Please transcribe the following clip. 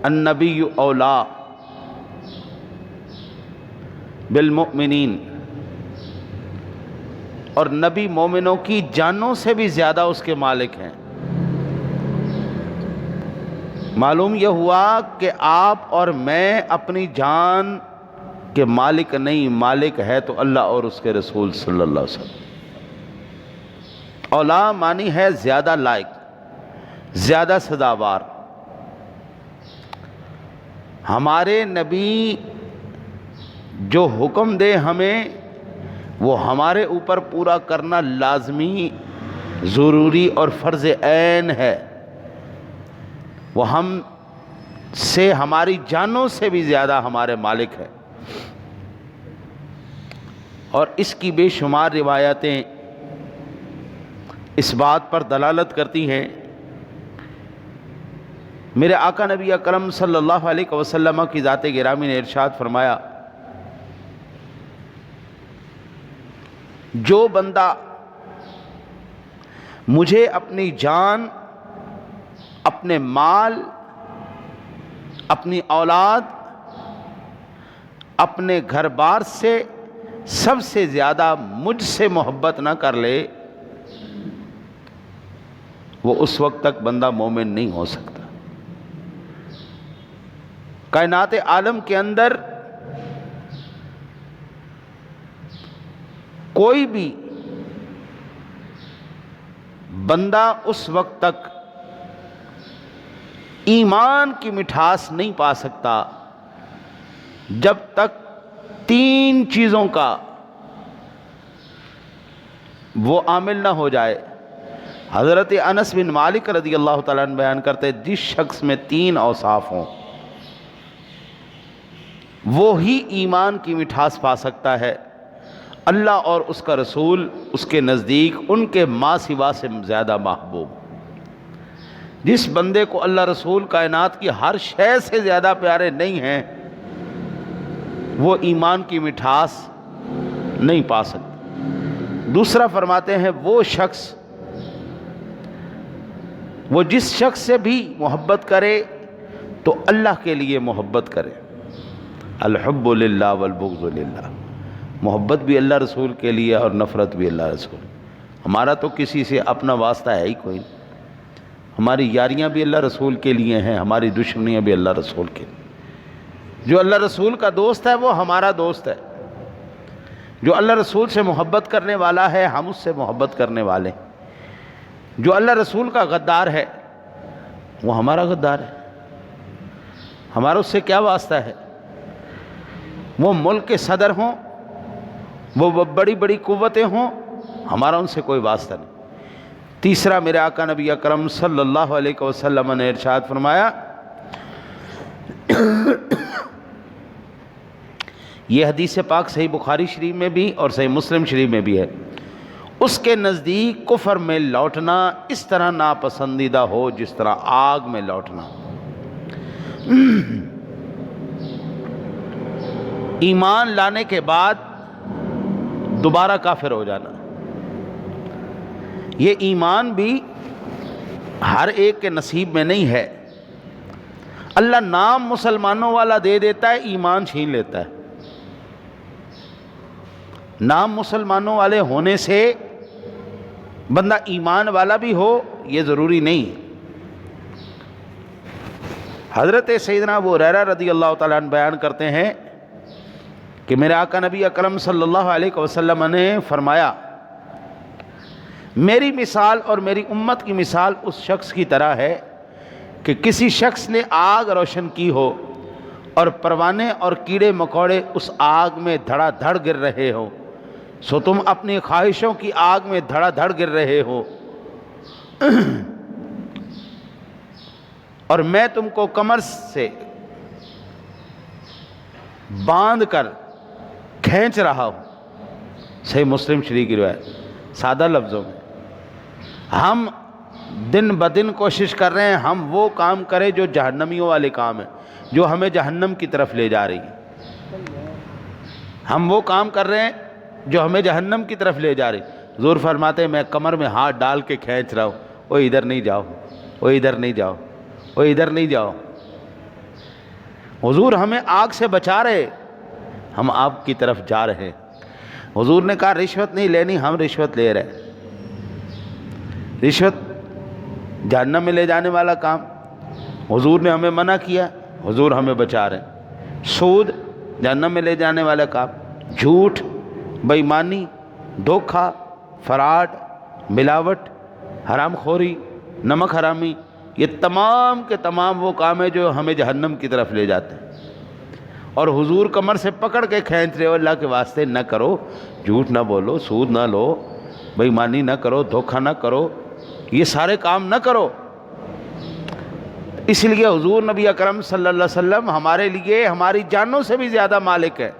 النبی اولا بالمؤمنین، اور نبی مومنوں کی جانوں سے بھی زیادہ اس کے مالک ہیں۔ معلوم یہ ہوا کہ آپ اور میں اپنی جان کے مالک نہیں، مالک ہے تو اللہ اور اس کے رسول صلی اللہ علیہ وسلم۔ اولا معنی ہے زیادہ لائق، زیادہ سزاوار۔ ہمارے نبی جو حکم دے ہمیں، وہ ہمارے اوپر پورا کرنا لازمی، ضروری اور فرض عین ہے۔ وہ ہم سے، ہماری جانوں سے بھی زیادہ ہمارے مالک ہے۔ اور اس کی بے شمار روایتیں اس بات پر دلالت کرتی ہیں۔ میرے آقا نبی اکرم صلی اللہ علیہ وسلم کی ذات گرامی نے ارشاد فرمایا، جو بندہ مجھے اپنی جان، اپنے مال، اپنی اولاد، اپنے گھر بار سے سب سے زیادہ مجھ سے محبت نہ کر لے، وہ اس وقت تک بندہ مومن نہیں ہو سکتا۔ کائنات عالم کے اندر کوئی بھی بندہ اس وقت تک ایمان کی مٹھاس نہیں پا سکتا جب تک تین چیزوں کا وہ عامل نہ ہو جائے۔ حضرت انس بن مالک رضی اللہ تعالیٰ عنہ بیان کرتے ہیں، جس شخص میں تین اوصاف ہوں وہی ایمان کی مٹھاس پا سکتا ہے۔ اللہ اور اس کا رسول اس کے نزدیک ان کے ماں سوا سے زیادہ محبوب۔ جس بندے کو اللہ رسول کائنات کی ہر شے سے زیادہ پیارے نہیں ہیں، وہ ایمان کی مٹھاس نہیں پا سکتا۔ دوسرا فرماتے ہیں، وہ جس شخص سے بھی محبت کرے تو اللہ کے لیے محبت کرے۔ الحب للہ والبغض للہ، محبت بھی اللہ رسول کے لیے اور نفرت بھی اللہ رسول۔ ہمارا تو کسی سے اپنا واسطہ ہے ہی کوئی نہیں، ہماری یاریاں بھی اللہ رسول کے لیے ہیں، ہماری دشمنیاں بھی اللہ رسول کے لیے۔ جو اللہ رسول کا دوست ہے وہ ہمارا دوست ہے، جو اللہ رسول سے محبت کرنے والا ہے ہم اس سے محبت کرنے والے ہیں۔ جو اللہ رسول کا غدار ہے وہ ہمارا غدار ہے، ہمارا اس سے کیا واسطہ ہے؟ وہ ملک کے صدر ہوں، وہ بڑی بڑی قوتیں ہوں، ہمارا ان سے کوئی واسطہ نہیں۔ تیسرا، میرے آقا نبی اکرم صلی اللہ علیہ وسلم نے ارشاد فرمایا، یہ حدیث پاک صحیح بخاری شریف میں بھی اور صحیح مسلم شریف میں بھی ہے، اس کے نزدیک کفر میں لوٹنا اس طرح ناپسندیدہ ہو جس طرح آگ میں لوٹنا۔ ایمان لانے کے بعد دوبارہ کافر ہو جانا، یہ ایمان بھی ہر ایک کے نصیب میں نہیں ہے۔ اللہ نام مسلمانوں والا دے دیتا ہے، ایمان چھین لیتا ہے۔ نام مسلمانوں والے ہونے سے بندہ ایمان والا بھی ہو یہ ضروری نہیں۔ حضرت سیدنا ابو ہریرہ رضی اللہ تعالیٰ عنہ بیان کرتے ہیں کہ میرے آقا نبی اکرم صلی اللہ علیہ وسلم نے فرمایا، میری مثال اور میری امت کی مثال اس شخص کی طرح ہے کہ کسی شخص نے آگ روشن کی ہو اور پروانے اور کیڑے مکوڑے اس آگ میں دھڑا دھڑ گر رہے ہو، سو تم اپنی خواہشوں کی آگ میں دھڑا دھڑ گر رہے ہو، اور میں تم کو کمر سے باندھ کر کھینچ رہا ہوں۔ صحیح مسلم شریف کی روایت۔ سادہ لفظوں میں ہم دن بدن کوشش کر رہے ہیں ہم وہ کام کریں جو جہنمیوں والے کام ہیں، جو ہمیں جہنم کی طرف لے جا رہی ہیں۔ ہم وہ کام کر رہے ہیں جو ہمیں جہنم کی طرف لے جا رہی۔ حضور فرماتے ہیں میں کمر میں ہاتھ ڈال کے کھینچ رہا ہوں، وہ ادھر نہیں جاؤ، وہ ادھر نہیں جاؤ، وہ ادھر نہیں جاؤ۔ حضور ہمیں آگ سے بچا رہے، ہم آپ کی طرف جا رہے ہیں۔ حضور نے کہا رشوت نہیں لینی، ہم رشوت لے رہے ہیں۔ رشوت جہنم میں لے جانے والا کام، حضور نے ہمیں منع کیا، حضور ہمیں بچا رہے ہیں۔ سود جہنم میں لے جانے والا کام، جھوٹ، بے ایمانی، دھوکہ، فراڈ، ملاوٹ، حرام خوری، نمک حرامی، یہ تمام کے تمام وہ کام ہیں جو ہمیں جہنم کی طرف لے جاتے ہیں۔ اور حضور کمر سے پکڑ کے کھینچ رہے ہو، اللہ کے واسطے نہ کرو، جھوٹ نہ بولو، سود نہ لو، بے ایمانی نہ کرو، دھوکہ نہ کرو، یہ سارے کام نہ کرو۔ اس لیے حضور نبی اکرم صلی اللہ علیہ وسلم ہمارے لیے ہماری جانوں سے بھی زیادہ مالک ہے۔